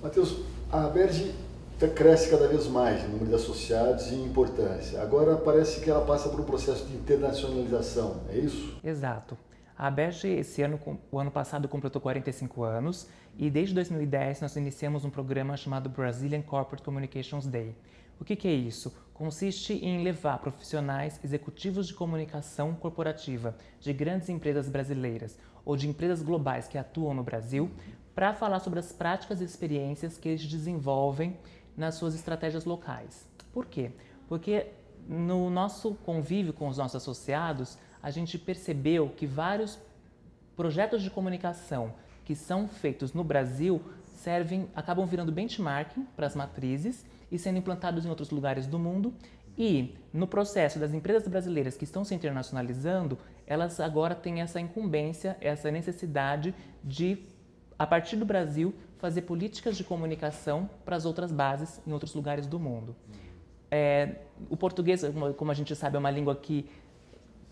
Matheus, a Aberj cresce cada vez mais em número de associados e em importância. Agora parece que ela passa por um processo de internacionalização, é isso? Exato. A Aberj, o ano passado, completou 45 anos e desde 2010 nós iniciamos um programa chamado Brazilian Corporate Communications Day. O que é isso? Consiste em levar profissionais executivos de comunicação corporativa de grandes empresas brasileiras ou de empresas globais que atuam no Brasil para falar sobre as práticas e experiências que eles desenvolvem nas suas estratégias locais. Por quê? Porque no nosso convívio com os nossos associados, a gente percebeu que vários projetos de comunicação que são feitos no Brasil acabam virando benchmarking para as matrizes e sendo implantados em outros lugares do mundo. E no processo das empresas brasileiras que estão se internacionalizando, elas agora têm essa incumbência, essa necessidade de, a partir do Brasil, fazer políticas de comunicação para as outras bases em outros lugares do mundo. O português, como a gente sabe, é uma língua que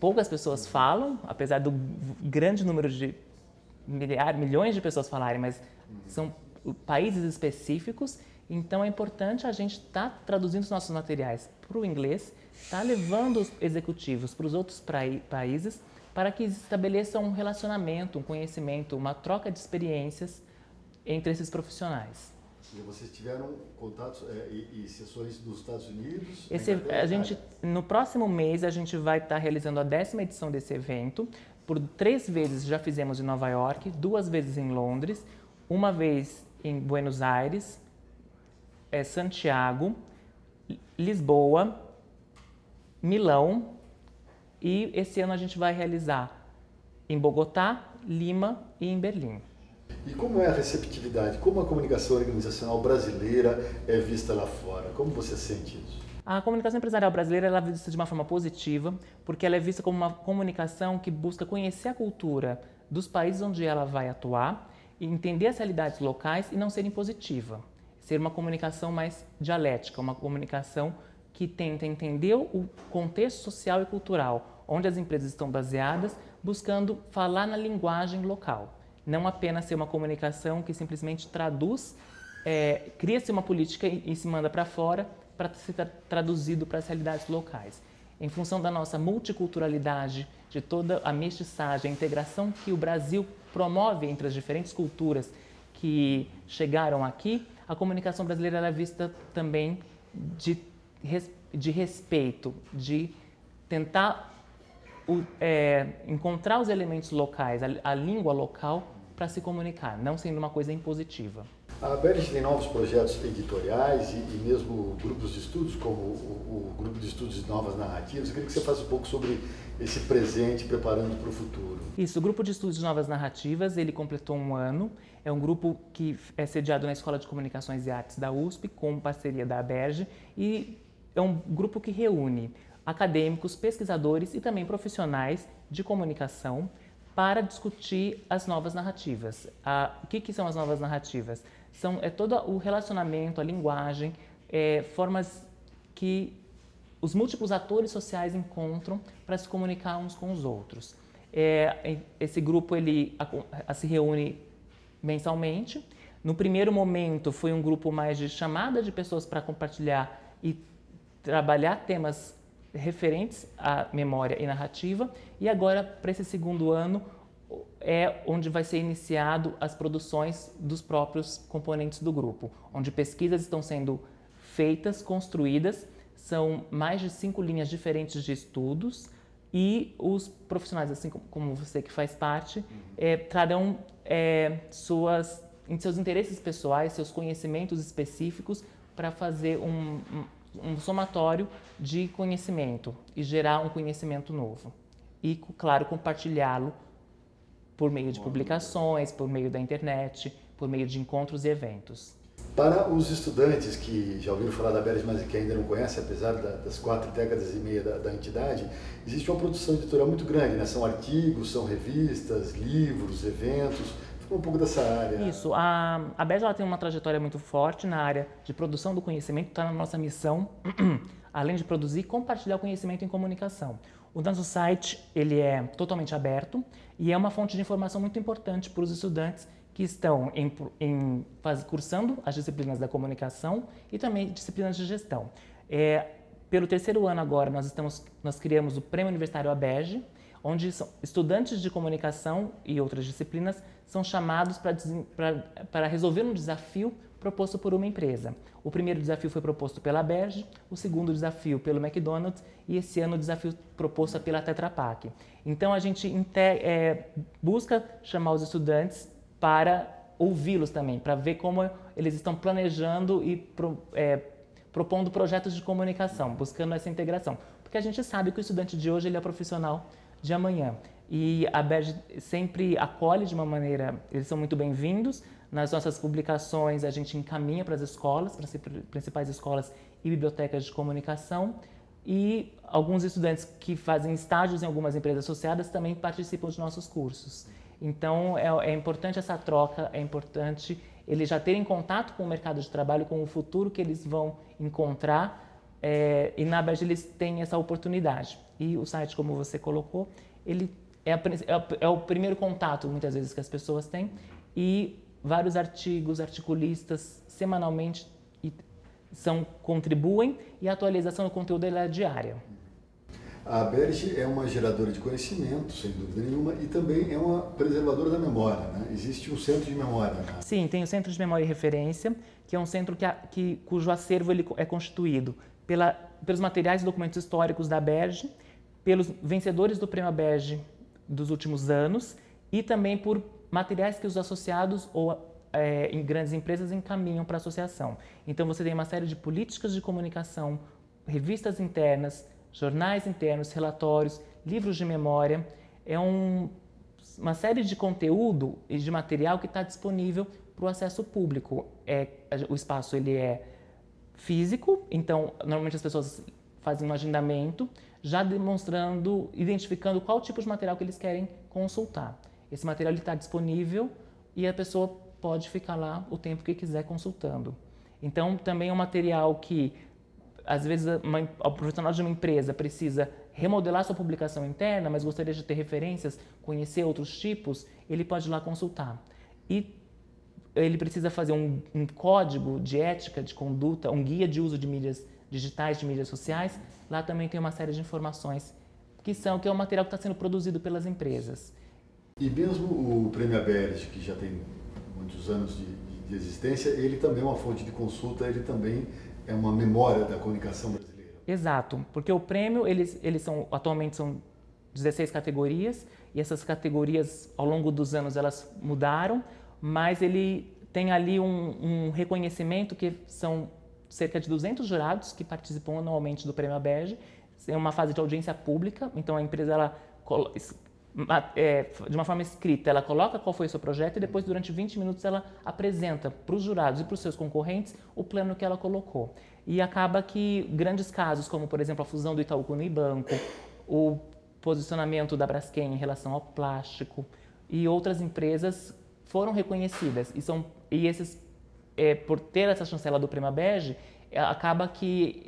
poucas pessoas falam, apesar do grande número de milhões de pessoas falarem, mas são países específicos. Então é importante a gente estar traduzindo os nossos materiais para o inglês, estar levando os executivos para os outros países para que estabeleçam um relacionamento, um conhecimento, uma troca de experiências entre esses profissionais. E vocês tiveram contatos e sessões dos Estados Unidos? No próximo mês a gente vai estar realizando a 10ª edição desse evento. Por 3 vezes já fizemos em Nova York, 2 vezes em Londres, 1 vez em Buenos Aires, Santiago, Lisboa, Milão, e esse ano a gente vai realizar em Bogotá, Lima e em Berlim. E como é a receptividade? Como a comunicação organizacional brasileira é vista lá fora? Como você sente isso? A comunicação empresarial brasileira ela é vista de uma forma positiva, porque ela é vista como uma comunicação que busca conhecer a cultura dos países onde ela vai atuar, e entender as realidades locais e não ser impositiva. Ser uma comunicação mais dialética, uma comunicação que tenta entender o contexto social e cultural, onde as empresas estão baseadas, buscando falar na linguagem local. Não apenas ser uma comunicação que simplesmente traduz, cria-se uma política e se manda para fora para ser traduzido para as realidades locais. Em função da nossa multiculturalidade, de toda a mestiçagem, a integração que o Brasil promove entre as diferentes culturas que chegaram aqui, a comunicação brasileira é vista também de respeito, de tentar encontrar os elementos locais, a língua local para se comunicar, não sendo uma coisa impositiva. A Aberj tem novos projetos editoriais e mesmo grupos de estudos, como o Grupo de Estudos de Novas Narrativas. Eu queria que você falasse um pouco sobre esse presente, preparando para o futuro. Isso, o Grupo de Estudos de Novas Narrativas, ele completou 1 ano. É um grupo que é sediado na Escola de Comunicações e Artes da USP, com parceria da Aberj, e é um grupo que reúne acadêmicos, pesquisadores e também profissionais de comunicação para discutir as novas narrativas. O que são as novas narrativas? É todo o relacionamento, a linguagem, formas que os múltiplos atores sociais encontram para se comunicar uns com os outros. Esse grupo se reúne mensalmente. No primeiro momento foi um grupo mais de chamada de pessoas para compartilhar e trabalhar temas referentes à memória e narrativa, e agora, para esse 2º ano, é onde vai ser iniciado as produções dos próprios componentes do grupo, onde pesquisas estão sendo feitas, construídas, são mais de 5 linhas diferentes de estudos, e os profissionais, assim como você que faz parte, trarão seus interesses pessoais, seus conhecimentos específicos para fazer um somatório de conhecimento e gerar um conhecimento novo. E, claro, compartilhá-lo por meio de publicações, por meio da internet, por meio de encontros e eventos. Para os estudantes que já ouviram falar da Aberj, mas que ainda não conhecem, apesar das 4 décadas e meia da entidade, existe uma produção editorial muito grande, né? São artigos, são revistas, livros, eventos. Fala um pouco dessa área. Isso. A Aberj tem uma trajetória muito forte na área de produção do conhecimento, está na nossa missão, além de produzir e compartilhar o conhecimento em comunicação. O nosso site ele é totalmente aberto e é uma fonte de informação muito importante para os estudantes que estão cursando as disciplinas da comunicação e também disciplinas de gestão. Pelo terceiro ano agora, nós criamos o Prêmio Universitário ABEGE, onde estudantes de comunicação e outras disciplinas são chamados para resolver um desafio proposto por uma empresa. O primeiro desafio foi proposto pela ABEGE, o segundo desafio pelo McDonald's e esse ano o desafio proposto pela Tetra Pak. Então a gente busca chamar os estudantes para ouvi-los também, para ver como eles estão planejando e propondo projetos de comunicação, buscando essa integração. Porque a gente sabe que o estudante de hoje ele é profissional de amanhã. E a ABEGE sempre acolhe de uma maneira, eles são muito bem-vindos. Nas nossas publicações a gente encaminha para as escolas, para as principais escolas e bibliotecas de comunicação. E alguns estudantes que fazem estágios em algumas empresas associadas também participam de nossos cursos. Então é importante essa troca, é importante eles já terem contato com o mercado de trabalho, com o futuro que eles vão encontrar, e na ABEGE eles têm essa oportunidade. E o site, como você colocou, ele é o primeiro contato, muitas vezes, que as pessoas têm, e vários articulistas, semanalmente, contribuem, e a atualização do conteúdo é diária. A ABEGE é uma geradora de conhecimento, sem dúvida nenhuma, e também é uma preservadora da memória, né? Existe um centro de memória, né? Sim, tem o Centro de Memória e Referência, que é um centro cujo acervo ele é constituído pelos materiais e documentos históricos da ABEGE, pelos vencedores do Prêmio ABEGE dos últimos anos e também por materiais que os associados ou em grandes empresas encaminham para a associação. Então você tem uma série de políticas de comunicação, revistas internas, jornais internos, relatórios, livros de memória. É uma série de conteúdo e de material que está disponível para o acesso público. O espaço ele é físico, então normalmente as pessoas fazem um agendamento, já identificando qual tipo de material que eles querem consultar. Esse material está disponível e a pessoa pode ficar lá o tempo que quiser consultando. Então também é um material que às vezes o profissional de uma empresa precisa remodelar sua publicação interna, mas gostaria de ter referências, conhecer outros tipos, ele pode ir lá consultar. E ele precisa fazer um código de ética, de conduta, um guia de uso de mídias digitais, de mídias sociais. Lá também tem uma série de informações que é o material que está sendo produzido pelas empresas. E mesmo o Prêmio ABEGE, que já tem muitos anos de existência, ele também é uma fonte de consulta, ele também é uma memória da comunicação brasileira. Exato, porque o prêmio, atualmente são 16 categorias, e essas categorias, ao longo dos anos, elas mudaram, mas ele tem ali um reconhecimento que são cerca de 200 jurados que participam anualmente do Prêmio ABEGE. É uma fase de audiência pública, então a empresa, de uma forma escrita, ela coloca qual foi o seu projeto e depois, durante 20 minutos, ela apresenta para os jurados e para os seus concorrentes o plano que ela colocou. E acaba que grandes casos, como, por exemplo, a fusão do Itaú com o Nubanco, o posicionamento da Braskem em relação ao plástico e outras empresas foram reconhecidas. Por ter essa chancela do Prêmio ABEGE, acaba que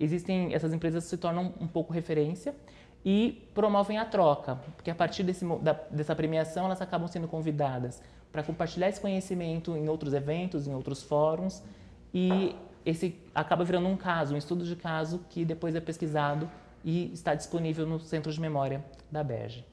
essas empresas se tornam um pouco referência e promovem a troca, porque a partir dessa premiação elas acabam sendo convidadas para compartilhar esse conhecimento em outros eventos, em outros fóruns, e esse acaba virando um estudo de caso que depois é pesquisado e está disponível no Centro de Memória da ABEGE.